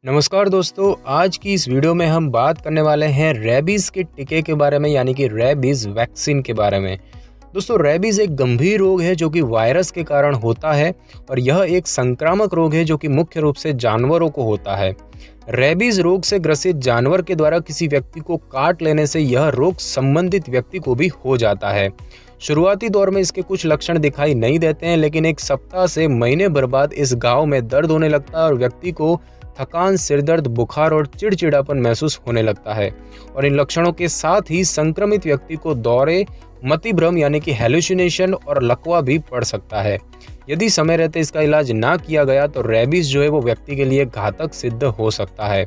नमस्कार दोस्तों, आज की इस वीडियो में हम बात करने वाले हैं रेबीज़ के टीके के बारे में यानी कि रेबीज़ वैक्सीन के बारे में। दोस्तों, रेबीज़ एक गंभीर रोग है जो कि वायरस के कारण होता है और यह एक संक्रामक रोग है जो कि मुख्य रूप से जानवरों को होता है। रेबीज़ रोग से ग्रसित जानवर के द्वारा किसी व्यक्ति को काट लेने से यह रोग संबंधित व्यक्ति को भी हो जाता है। शुरुआती दौर में इसके कुछ लक्षण दिखाई नहीं देते हैं, लेकिन एक सप्ताह से महीने भर बाद इस घाव में दर्द होने लगता है और व्यक्ति को थकान, सिरदर्द, बुखार और चिड़चिड़ापन महसूस होने लगता है। और इन लक्षणों के साथ ही संक्रमित व्यक्ति को दौरे, मतिभ्रम यानी कि हेलुसिनेशन और लकवा भी पड़ सकता है। यदि समय रहते इसका इलाज ना किया गया तो रेबीज जो है वो व्यक्ति के लिए घातक सिद्ध हो सकता है।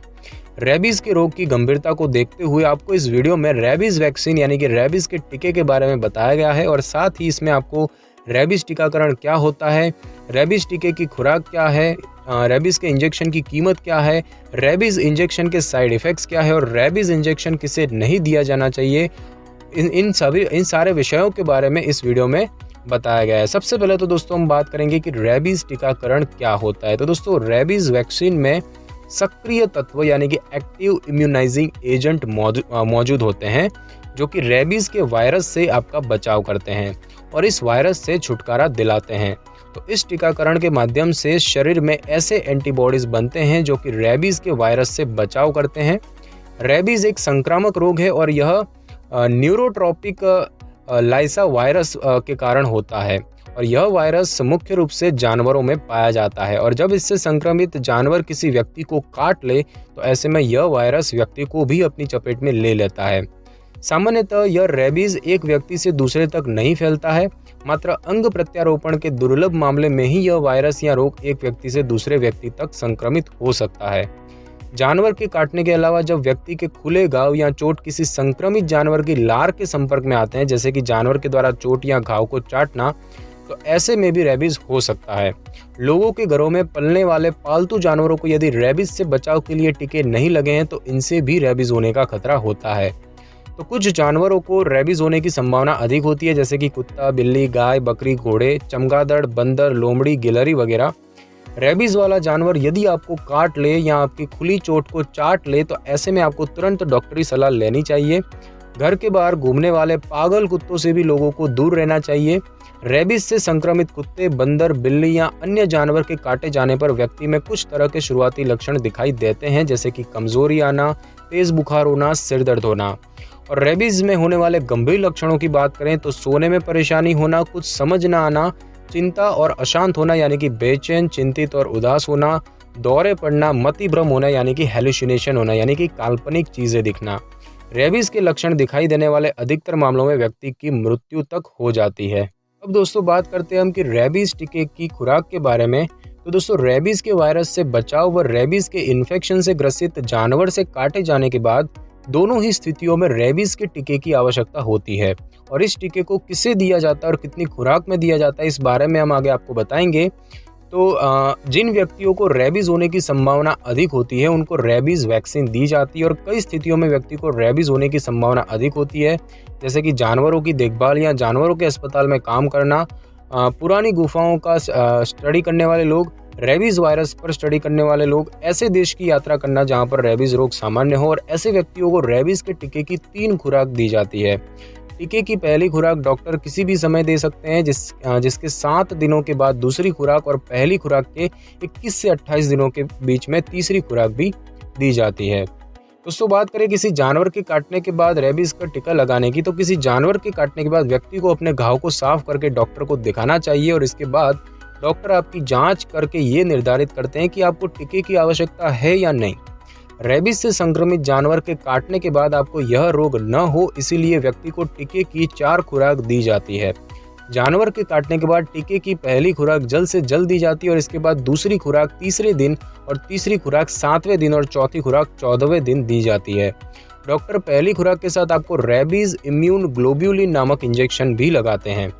रेबीज के रोग की गंभीरता को देखते हुए आपको इस वीडियो में रेबीज वैक्सीन यानी कि रेबीज के टीके के बारे में बताया गया है और साथ ही इसमें आपको रेबीज टीकाकरण क्या होता है, रेबीज टीके की खुराक क्या है, रेबीज के इंजेक्शन की कीमत क्या है, रेबीज इंजेक्शन के साइड इफ़ेक्ट्स क्या है और रेबीज इंजेक्शन किसे नहीं दिया जाना चाहिए, इन सारे विषयों के बारे में इस वीडियो में बताया गया है। सबसे पहले तो दोस्तों हम बात करेंगे कि रेबीज टीकाकरण क्या होता है। तो दोस्तों, रेबीज वैक्सीन में सक्रिय तत्व यानी कि एक्टिव इम्यूनाइजिंग एजेंट मौजूद होते हैं जो कि रेबीज के वायरस से आपका बचाव करते हैं और इस वायरस से छुटकारा दिलाते हैं। तो इस टीकाकरण के माध्यम से शरीर में ऐसे एंटीबॉडीज बनते हैं जो कि रेबीज के वायरस से बचाव करते हैं। रेबीज एक संक्रामक रोग है और यह न्यूरोट्रॉपिक लाइसा वायरस के कारण होता है और यह वायरस मुख्य रूप से जानवरों में पाया जाता है और जब इससे संक्रमित जानवर किसी व्यक्ति को काट ले तो ऐसे में यह वायरस व्यक्ति को भी अपनी चपेट में ले लेता है। सामान्यतः यह रेबीज एक व्यक्ति से दूसरे तक नहीं फैलता है, मात्र अंग प्रत्यारोपण के दुर्लभ मामले में ही यह वायरस या रोग एक व्यक्ति से दूसरे व्यक्ति तक संक्रमित हो सकता है। जानवर के काटने के अलावा जब व्यक्ति के खुले घाव या चोट किसी संक्रमित जानवर की लार के संपर्क में आते हैं, जैसे कि जानवर के द्वारा चोट या घाव को चाटना, तो ऐसे में भी रेबीज हो सकता है। लोगों के घरों में पलने वाले पालतू जानवरों को यदि रेबीज से बचाव के लिए टीके नहीं लगे हैं तो इनसे भी रेबीज होने का खतरा होता है। तो कुछ जानवरों को रेबीज होने की संभावना अधिक होती है, जैसे कि कुत्ता, बिल्ली, गाय, बकरी, घोड़े, चमगादड़, बंदर, लोमड़ी, गिलहरी वगैरह। रेबीज वाला जानवर यदि आपको काट ले या आपकी खुली चोट को चाट ले तो ऐसे में आपको तुरंत डॉक्टरी सलाह लेनी चाहिए। घर के बाहर घूमने वाले पागल कुत्तों से भी लोगों को दूर रहना चाहिए। रेबीज से संक्रमित कुत्ते, बंदर, बिल्ली या अन्य जानवर के काटे जाने पर व्यक्ति में कुछ तरह के शुरुआती लक्षण दिखाई देते हैं, जैसे कि कमजोरी आना, तेज बुखार होना, सिर दर्द होना। और रेबीज में होने वाले गंभीर लक्षणों की बात करें तो सोने में परेशानी होना, कुछ समझ न आना, चिंता और अशांत होना यानी कि बेचैन, चिंतित और उदास होना, दौरे पड़ना, मतिभ्रम होना यानी कि हेलुसिनेशन होना यानी कि काल्पनिक चीजें दिखना। रेबीज के लक्षण दिखाई देने वाले अधिकतर मामलों में व्यक्ति की मृत्यु तक हो जाती है। अब दोस्तों बात करते हैं हम कि रेबीज टीके की खुराक के बारे में। तो दोस्तों, रेबीज के वायरस से बचाव व रेबीज के इन्फेक्शन से ग्रसित जानवर से काटे जाने के बाद दोनों ही स्थितियों में रेबीज के टीके की आवश्यकता होती है और इस टीके को किसे दिया जाता है और कितनी खुराक में दिया जाता है इस बारे में हम आगे आपको बताएंगे। तो जिन व्यक्तियों को रेबीज होने की संभावना अधिक होती है उनको रेबीज वैक्सीन दी जाती है और कई स्थितियों में व्यक्ति को रेबीज होने की संभावना अधिक होती है, जैसे कि जानवरों की देखभाल या जानवरों के अस्पताल में काम करना, पुरानी गुफाओं का स्टडी करने वाले लोग, रेबीज वायरस पर स्टडी करने वाले लोग, ऐसे देश की यात्रा करना जहां पर रेबीज रोग सामान्य हो और ऐसे व्यक्तियों को रेबीज के टीके की 3 खुराक दी जाती है। टीके की पहली खुराक डॉक्टर किसी भी समय दे सकते हैं, जिसके 7 दिनों के बाद दूसरी खुराक और पहली खुराक के 21 से 28 दिनों के बीच में तीसरी खुराक भी दी जाती है। दोस्तों, बात करें किसी जानवर के काटने के बाद रेबीज का टीका लगाने की, तो किसी जानवर के काटने के बाद व्यक्ति को अपने घाव को साफ करके डॉक्टर को दिखाना चाहिए और इसके बाद डॉक्टर आपकी जांच करके ये निर्धारित करते हैं कि आपको टीके की आवश्यकता है या नहीं। रेबीज से संक्रमित जानवर के काटने के बाद आपको यह रोग न हो, इसीलिए व्यक्ति को टीके की 4 खुराक दी जाती है। जानवर के काटने के बाद टीके की पहली खुराक जल्द से जल्द दी जाती है और इसके बाद दूसरी खुराक तीसरे दिन और तीसरी खुराक 7वें दिन और चौथी खुराक 14वें दिन दी जाती है। डॉक्टर पहली खुराक के साथ आपको रेबीज इम्यून ग्लोब्यूलिन नामक इंजेक्शन भी लगाते हैं।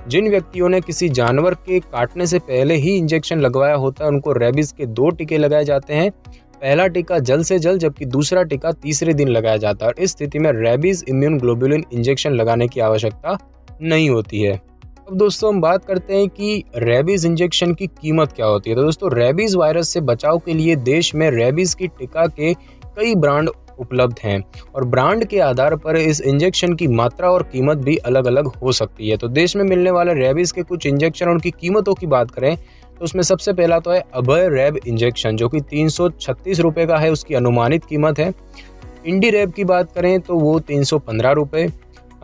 जिन व्यक्तियों ने किसी जानवर के काटने से पहले ही इंजेक्शन लगवाया होता है उनको रेबीज के 2 टीके लगाए जाते हैं। पहला टीका जल्द से जल्द जबकि दूसरा टीका तीसरे दिन लगाया जाता है और इस स्थिति में रेबीज इम्यून ग्लोब्यूलिन इंजेक्शन लगाने की आवश्यकता नहीं होती है। अब दोस्तों हम बात करते हैं कि रेबीज इंजेक्शन की कीमत क्या होती है। तो दोस्तों रेबीज वायरस से बचाव के लिए देश में रेबीज की टीका के कई ब्रांड उपलब्ध हैं और ब्रांड के आधार पर इस इंजेक्शन की मात्रा और कीमत भी अलग अलग हो सकती है। तो देश में मिलने वाले रेबीज के कुछ इंजेक्शन और उनकी कीमतों की बात करें तो उसमें सबसे पहला तो है अभय रैब इंजेक्शन, जो कि 336 रुपये का है, उसकी अनुमानित कीमत है। इंडी रैब की बात करें तो वो 315 रुपये।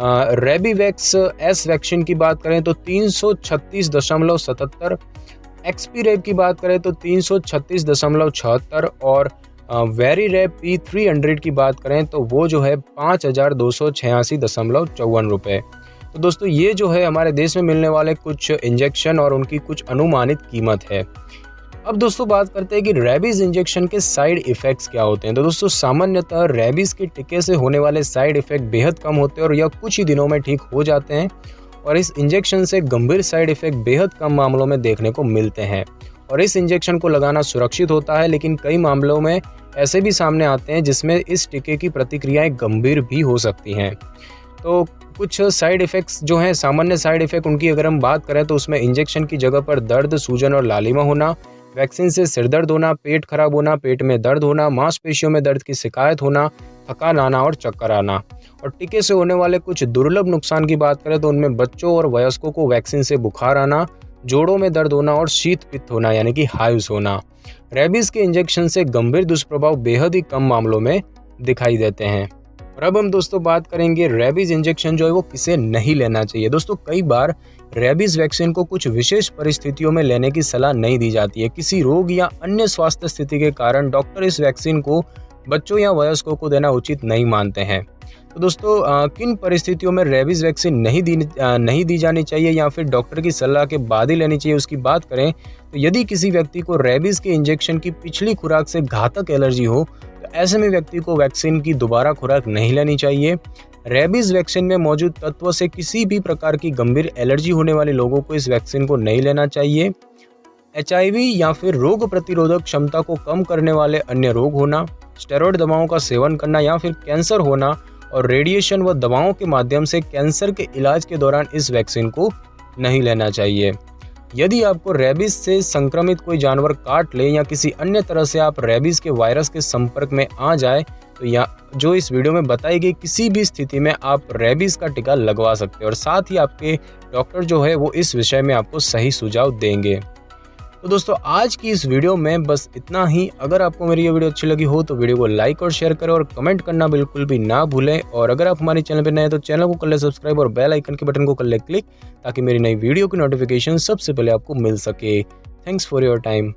रेबीवैक्स एस वैक्सीन की बात करें तो 336.77। एक्सपी रैब की बात करें तो 336.76 और वेरी रैब P300 की बात करें तो वो जो है 5286.54 रुपये। तो दोस्तों ये जो है हमारे देश में मिलने वाले कुछ इंजेक्शन और उनकी कुछ अनुमानित कीमत है। अब दोस्तों बात करते हैं कि रेबीज इंजेक्शन के साइड इफ़ेक्ट्स क्या होते हैं। तो दोस्तों सामान्यतः रेबीज के टीके से होने वाले साइड इफ़ेक्ट बेहद कम होते हैं और यह कुछ ही दिनों में ठीक हो जाते हैं और इस इंजेक्शन से गंभीर साइड इफ़ेक्ट बेहद कम मामलों में देखने को मिलते हैं और इस इंजेक्शन को लगाना सुरक्षित होता है, लेकिन कई मामलों में ऐसे भी सामने आते हैं जिसमें इस टीके की प्रतिक्रियाएं गंभीर भी हो सकती हैं। तो कुछ साइड इफ़ेक्ट्स जो हैं, सामान्य साइड इफ़ेक्ट, उनकी अगर हम बात करें तो उसमें इंजेक्शन की जगह पर दर्द, सूजन और लालिमा होना, वैक्सीन से सिरदर्द होना, पेट खराब होना, पेट में दर्द होना, मांसपेशियों में दर्द की शिकायत होना, थकान आना और चक्कर आना। और टीके से होने वाले कुछ दुर्लभ नुकसान की बात करें तो उनमें बच्चों और वयस्कों को वैक्सीन से बुखार आना, जोड़ों में दर्द होना और शीत पित्त होना यानी कि हाइव्स होना। रेबीज के इंजेक्शन से गंभीर दुष्प्रभाव बेहद ही कम मामलों में दिखाई देते हैं। और अब हम दोस्तों बात करेंगे रेबीज इंजेक्शन जो है वो किसे नहीं लेना चाहिए। दोस्तों कई बार रेबीज वैक्सीन को कुछ विशेष परिस्थितियों में लेने की सलाह नहीं दी जाती है। किसी रोग या अन्य स्वास्थ्य स्थिति के कारण डॉक्टर इस वैक्सीन को बच्चों या वयस्कों को देना उचित नहीं मानते हैं। तो दोस्तों किन परिस्थितियों में रेबीज वैक्सीन नहीं दी जानी चाहिए या फिर डॉक्टर की सलाह के बाद ही लेनी चाहिए, उसकी बात करें तो यदि किसी व्यक्ति को रेबीज के इंजेक्शन की पिछली खुराक से घातक एलर्जी हो तो ऐसे में व्यक्ति को वैक्सीन की दोबारा खुराक नहीं लेनी चाहिए। रेबीज वैक्सीन में मौजूद तत्व से किसी भी प्रकार की गंभीर एलर्जी होने वाले लोगों को इस वैक्सीन को नहीं लेना चाहिए। HIV या फिर रोग प्रतिरोधक क्षमता को कम करने वाले अन्य रोग होना, स्टेरॉयड दवाओं का सेवन करना या फिर कैंसर होना और रेडिएशन व दवाओं के माध्यम से कैंसर के इलाज के दौरान इस वैक्सीन को नहीं लेना चाहिए। यदि आपको रेबीज से संक्रमित कोई जानवर काट ले या किसी अन्य तरह से आप रेबीज के वायरस के संपर्क में आ जाए तो या जो इस वीडियो में बताई गई किसी भी स्थिति में आप रेबीज का टीका लगवा सकते हैं और साथ ही आपके डॉक्टर जो है वो इस विषय में आपको सही सुझाव देंगे। तो दोस्तों आज की इस वीडियो में बस इतना ही। अगर आपको मेरी ये वीडियो अच्छी लगी हो तो वीडियो को लाइक और शेयर करें और कमेंट करना बिल्कुल भी ना भूलें। और अगर आप हमारे चैनल पर नए हैं तो चैनल को कर ले सब्सक्राइब और बेल आइकन के बटन को कर ले क्लिक, ताकि मेरी नई वीडियो की नोटिफिकेशन सबसे पहले आपको मिल सके। Thanks for your time.